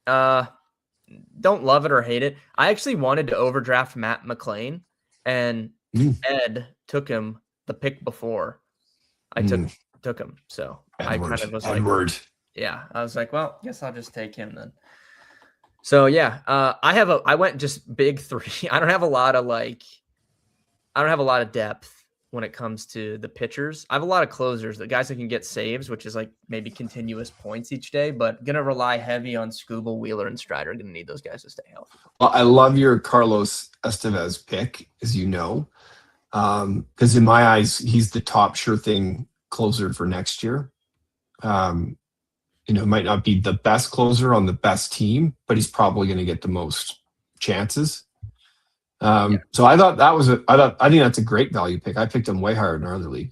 Don't love it or hate it. I actually wanted to overdraft Matt McLean, and Ed took him the pick before I took him. So I kind of was like, yeah, I was like, well, guess I'll just take him then. So yeah, I went just big 3. I don't have a lot of depth when it comes to the pitchers. I have a lot of closers, the guys that can get saves, which is like maybe continuous points each day, but gonna rely heavy on Skubal, Wheeler, and Strider. Gonna need those guys to stay healthy. Well, I love your Carlos Estevez pick, as you know, because in my eyes, he's the top sure thing closer for next year. Might not be the best closer on the best team, but he's probably going to get the most chances. So I thought I think that's a great value pick. I picked him way higher in our other league.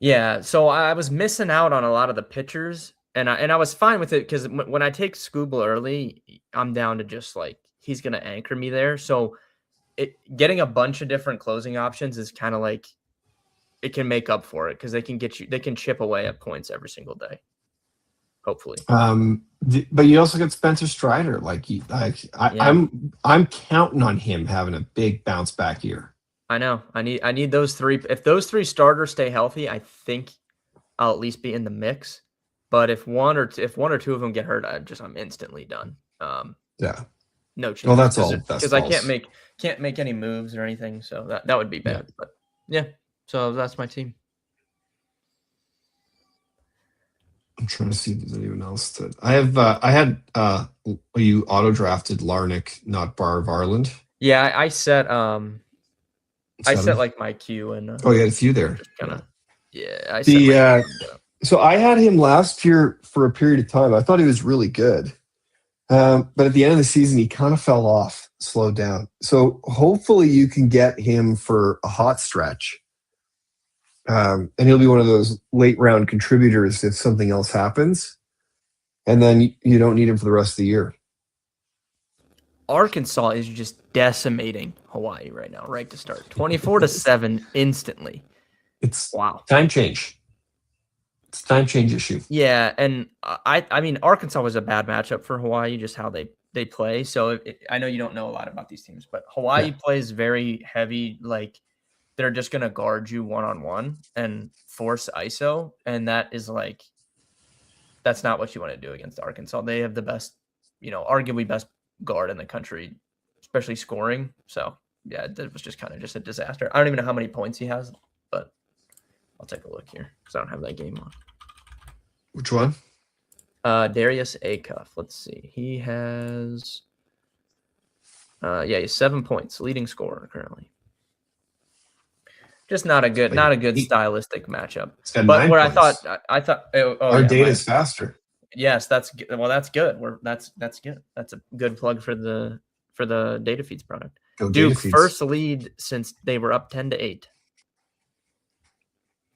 Yeah, so I was missing out on a lot of the pitchers, and I was fine with it because when I take Skubal early, I'm down to just like he's going to anchor me there. So getting a bunch of different closing options is kind of like it can make up for it because they can chip away at points every single day. Hopefully. But you also got Spencer Strider. I'm counting on him having a big bounce back year. I know. I need those 3. If those 3 starters stay healthy, I think I'll at least be in the mix. But if one or two of them get hurt, I'm instantly done. No chance. Well, that's all. Because I can't make any moves or anything. So that would be bad. Yeah. But yeah. So that's my team. I'm trying to see if there's anyone else that I had. You auto drafted Larnick, not Bar Varland. Yeah, I set like my queue and you had a few there. So I had him last year for a period of time. I thought he was really good, but at the end of the season he kind of fell off, slowed down. So hopefully you can get him for a hot stretch. and he'll be one of those late round contributors if something else happens, and then you don't need him for the rest of the year. Arkansas is just decimating Hawaii right now, right to start. 24-7 instantly. It's wow. Time change. It's a time change issue. Yeah, and I mean Arkansas was a bad matchup for Hawaii, just how they play. So I know you don't know a lot about these teams, but Hawaii plays very heavy. Like they're just gonna guard you one-on-one and force ISO, and that is like that's not what you want to do against Arkansas. They have the best, arguably best guard in the country, especially scoring. So yeah, that was just kind of just a disaster. I don't even know how many points he has, but I'll take a look here because I don't have that game on. Which one? Darius Acuff. Let's see. He has he's 7 points, leading scorer currently. Just not a good stylistic matchup. But where points. I thought our data is faster. Yes, that's good. That's good. That's good. That's a good plug for the data feeds product. Duke first lead since they were up 10-8.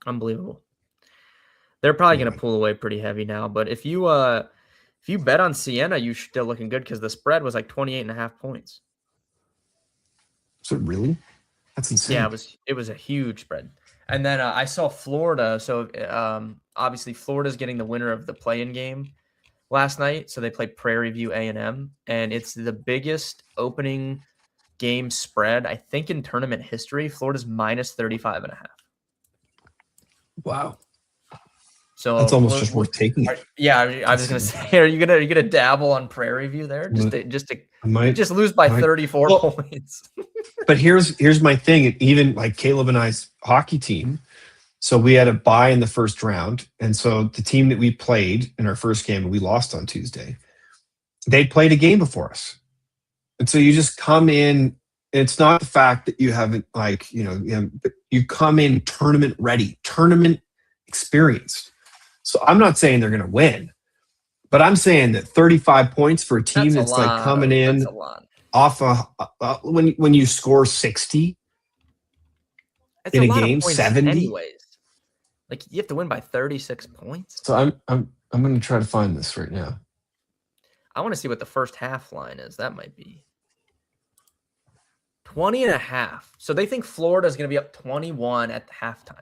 Unbelievable. They're probably going to pull away pretty heavy now, but if you bet on Siena, you're still looking good because the spread was like 28.5 points. Is it really? That's insane. Yeah, it was a huge spread. And then I saw Florida. So obviously Florida's getting the winner of the play-in game last night. So they played Prairie View A&M, and it's the biggest opening game spread, I think, in tournament history. Florida's minus 35.5. Wow. So that's almost just worth taking it. Yeah, I was gonna say, are you gonna dabble on Prairie View there just to lose by 34 points? But here's my thing. Even like Caleb and I's hockey team, so we had a bye in the first round, and so the team that we played in our first game and we lost on Tuesday, they played a game before us, and so you just come in. It's not the fact that you haven't you come in tournament ready, tournament experienced. So I'm not saying they're going to win, but I'm saying that 35 points for a team that's like coming in off when you score 60 in a game, 70 anyways. Like you have to win by 36 points. So I'm going to try to find this right now. I want to see what the first half line is. That might be 20.5. So they think Florida is going to be up 21 at the halftime.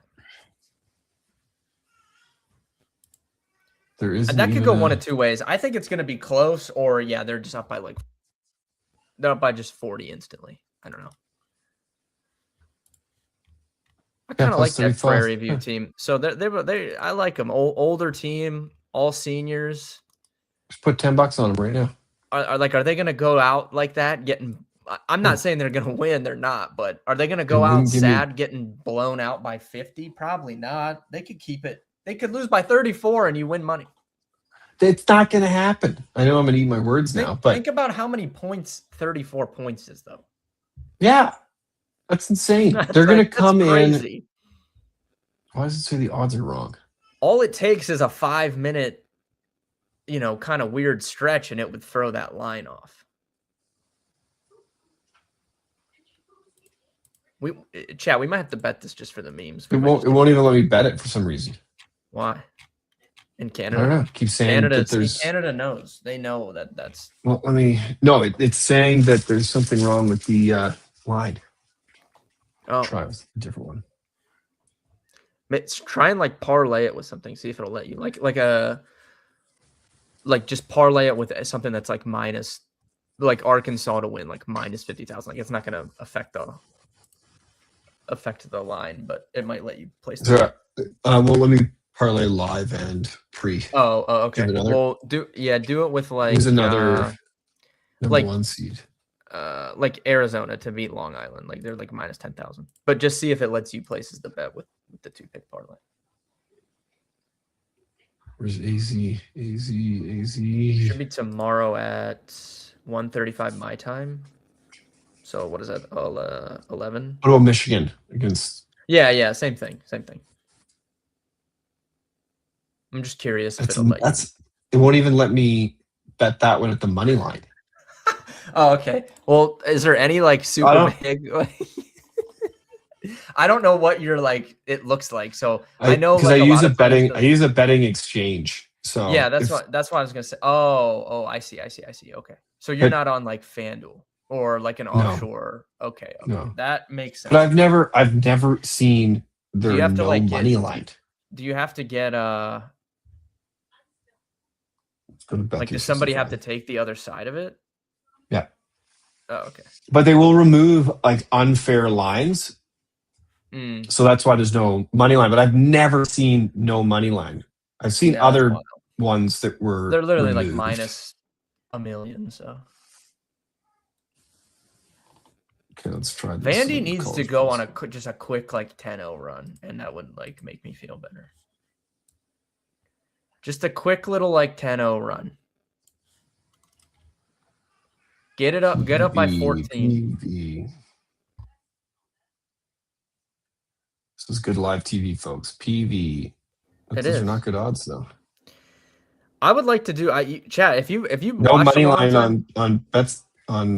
That could go one of two ways. I think it's going to be close, or they're just up by they're up by just 40 instantly. I don't know. I kind of like that Prairie View team. So they I like them. Older team, all seniors. Just put $10 on them right now. Are they going to go out like that? I'm not saying they're going to win. They're not, but are they going to go out sad, getting blown out by 50? Probably not. They could keep it. They could lose by 34 and you win money. It's not going to happen. I know I'm going to eat my words now, but think about how many points 34 points is, though. Yeah, that's insane. They're going to come in. Why does it say the odds are wrong? All it takes is a 5-minute, kind of weird stretch, and it would throw that line off. We might have to bet this just for the memes. It won't even let me bet it for some reason. Why? In Canada? I don't know. Keep saying that there's... Canada knows. They know that's... Well, it's saying that there's something wrong with the line. Oh. Try with a different one. Try and parlay it with something. See if it'll let you. Just parlay it with something that's minus, Arkansas to win, minus 50,000. It's not going to affect the line, but it might let you place it. Well, let me parlay live and pre. Oh, okay. Well, do it with Here's another number one seed. Arizona to beat Long Island. They're minus 10,000. But just see if it lets you places the bet with the 2-pick parlay. Where's AZ? Should be tomorrow at 1:35 my time. So what is that? 11. What about Michigan against? Yeah, same thing. I'm just curious if it'll let you. It won't even let me bet that one at the money line. Oh, okay. Well, is there any super big? I don't know what you're like. It looks like. So I I know because like I a use lot a of times. betting exchange. Yeah, So that's if what I was gonna say. Oh, I see. Okay. So you're but not on like FanDuel or like an no, offshore. Okay. no. That makes But sense. I've never seen Do you there have to no like money get line. do you have to get Let's go to bet like three does sixty somebody have to five. take the other side of it? Yeah. Oh, okay. But they will remove like unfair lines. Mm, So that's why there's no money line. But I've never seen no money line. I've seen yeah, that's other wild. ones that were They're literally like removed. minus a million. So Okay, let's try this Vandy in needs to college go on baseball. just a quick like 10-0 run, and that would like make me feel better. Just a quick little like 10-0 run. Get up by 14. PV. This is good live TV, folks. PV. It Those are not is. good odds, though. I would like to do chat if you No watched a money long line time on bets on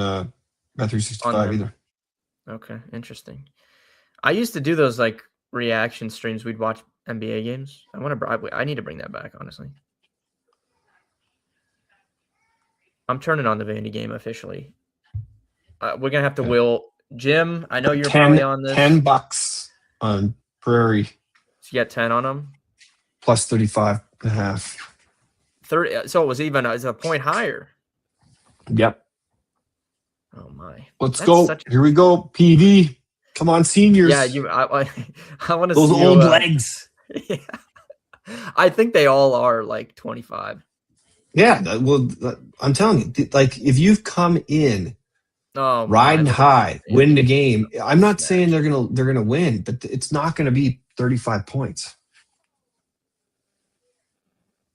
Bet three sixty on five them. either. Okay, interesting. I used to do those like reaction streams. We'd watch NBA games. I need to bring that back, honestly. I'm turning on the Vandy game officially. We're gonna have to will Jim. I know you're probably on this. $10 on Prairie So you got 10 on them. plus 35.5. 30. So it was even as a point higher. Yep. Oh my. Let's go. Here we go. PV. Come on, seniors. Yeah, I want to see those old legs. Yeah. I think they all are like 25. Yeah, well, I'm telling you, like if you've come in Oh, riding my, high, win the game. I'm not Smash. saying they're gonna win, but it's not gonna be 35 points.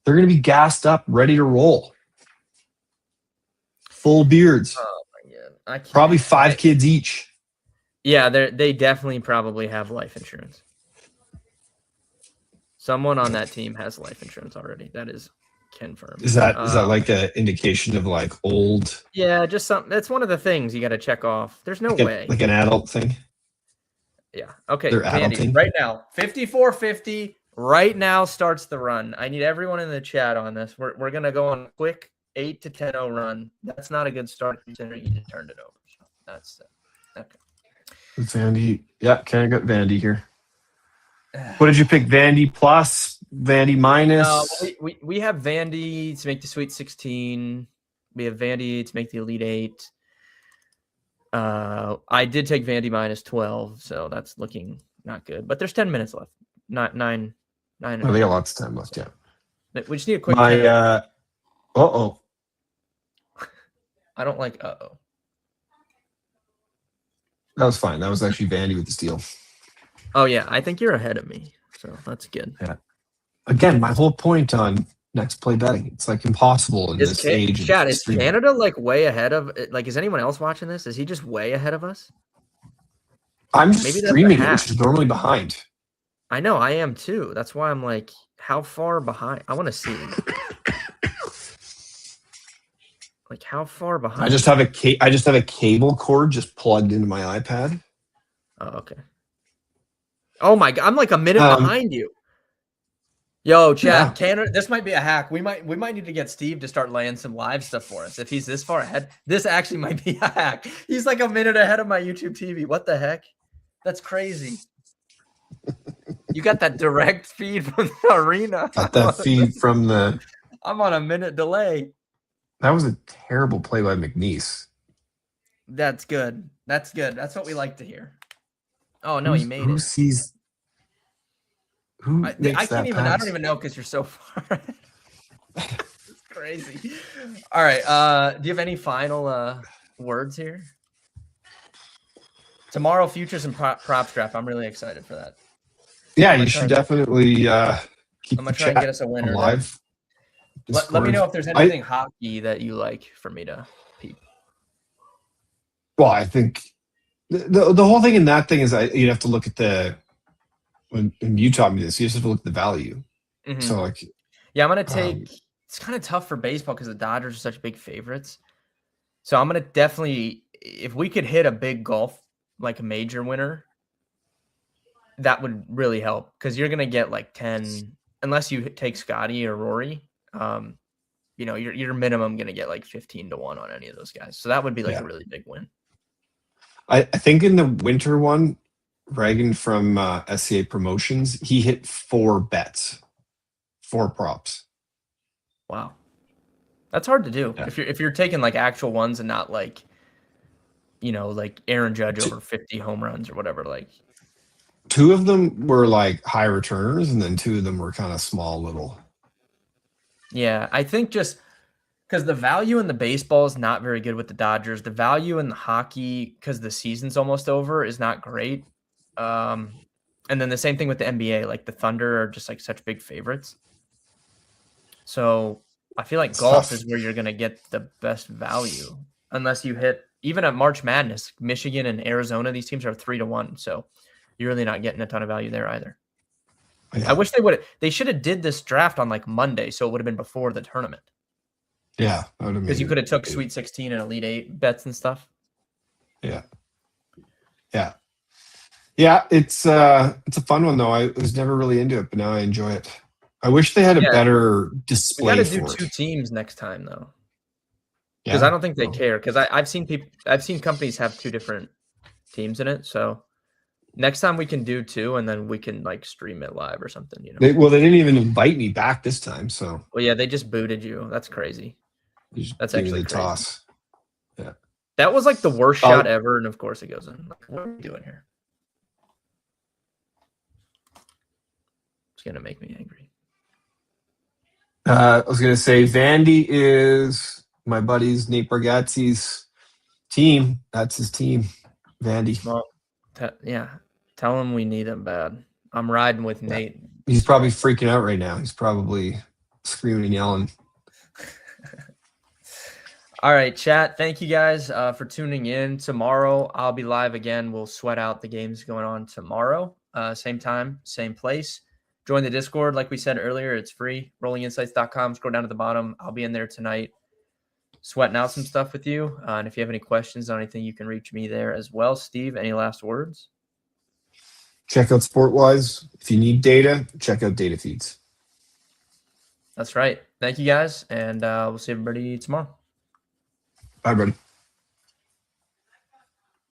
They're gonna be gassed up, ready to roll. Full beards. Oh my god. Probably 5 kids each. Yeah, they definitely probably have life insurance. Someone on that team has life insurance already. That is confirmed. Is that like an indication of like old? Yeah, just something. That's one of the things you got to check off. There's no way. Like an adult thing. Yeah. Okay. They're Vandy, adulting. right now, 54-50. Right now starts the run. I need everyone in the chat on this. We're gonna go on a quick 8 to 10-0 run. That's not a good start considering you just turned it over. So that's okay. Vandy. Yeah, okay, I got Vandy here. What did you pick? Vandy plus, Vandy minus? We have Vandy to make the Sweet 16. We have Vandy to make the Elite 8. I did take Vandy minus 12, so that's looking not good. But there's 10 minutes left. Not nine. Oh, they got lots of time left, yeah. We just need a quick. I don't like uh-oh. That was fine. That was actually Vandy with the steal. Oh yeah, I think you're ahead of me, so that's good. Yeah. Again, my whole point on next play betting, it's like impossible in this age. Chat, is Canada like way ahead of? Like, is anyone else watching this? Is he just way ahead of us? I'm just streaming it, which is normally behind. I know, I am too. That's why I'm like, how far behind? I want to see. Like, how far behind? I just have a cable cord just plugged into my iPad. Oh, okay. Oh my god, I'm like a minute behind you. Yo, chat, Canada, this might be a hack. We might need to get Steve to start laying some live stuff for us. If he's this far ahead, this actually might be a hack. He's like a minute ahead of my YouTube TV. What the heck? That's crazy. You got that direct feed from the arena. Got that feed from the. I'm on a minute delay. That was a terrible play by McNeese. That's good. That's good. That's what we like to hear. Oh no, he made it. Who sees? Who I can't even. Pass? I don't even know because you're so far. It's crazy. All right. Do you have any final words here? Tomorrow, futures and props draft. I'm really excited for that. Yeah, you should definitely keep. I'm gonna try and get us a winner live. Let me know if there's anything hockey that you like for me to peep. Well, I think the whole thing in that thing is you'd have to look at when you taught me this, you just have to look at the value. Mm-hmm. So like, yeah, I'm gonna take. It's kind of tough for baseball because the Dodgers are such big favorites. So I'm gonna definitely, if we could hit a big golf like a major winner, that would really help because you're gonna get like 10, unless you take Scotty or Rory. You're minimum gonna get like 15-1 on any of those guys. So that would be like a Yeah. really big win. I think in the winter one, Reagan from SCA Promotions, he hit 4 bets, 4 props. Wow. That's hard to do. Yeah. If you're taking like actual ones and not like, like Aaron Judge Two, over 50 home runs or whatever. Like, 2 of them were like high returners, and then 2 of them were kind of small little. yeah, I think just because the value in the baseball is not very good with the Dodgers. The value in the hockey, because the season's almost over, is not great. And then the same thing with the NBA. Like the Thunder are just like such big favorites. So I feel like It's golf tough. is where you're gonna get the best value, unless you hit even at March Madness, Michigan and Arizona. These teams are 3-1, so you're really not getting a ton of value there either. I Yeah. wish they should have did this draft on like Monday, so it would have been before the tournament. Yeah. Because you could have took Sweet 16 and Elite 8 bets and stuff. Yeah. Yeah. Yeah. It's a fun one though. I was never really into it, but now I enjoy it. I wish they had a Yeah, better we display got to do for 2 it. teams next time though, because Yeah. I don't think they care. Because I've seen companies have 2 different teams in it. So next time we can do 2, and then we can like stream it live or something. They didn't even invite me back this time, so Well, yeah, they just booted you. That's crazy. you just That's give me actually the crazy. toss. Yeah. That was like the worst shot ever, and of course it goes in. Like, what are you doing here? It's gonna make me angry. I was gonna say Vandy is my buddy's Nate Bargatze's team. That's his team, Vandy. Well, yeah, tell him we need him bad. I'm riding with Nate. He's probably freaking out right now. He's probably screaming and yelling. All right, chat. Thank you guys for tuning in. Tomorrow I'll be live again. We'll sweat out the games going on tomorrow. Same time, same place. Join the Discord. Like we said earlier, it's free. rollinginsights.com. Scroll down to the bottom. I'll be in there tonight sweating out some stuff with you. And if you have any questions on anything, you can reach me there as well. Steve, any last words? Check out SportWise. If you need data, check out data feeds. That's right. Thank you guys, and we'll see everybody tomorrow. Bye, buddy.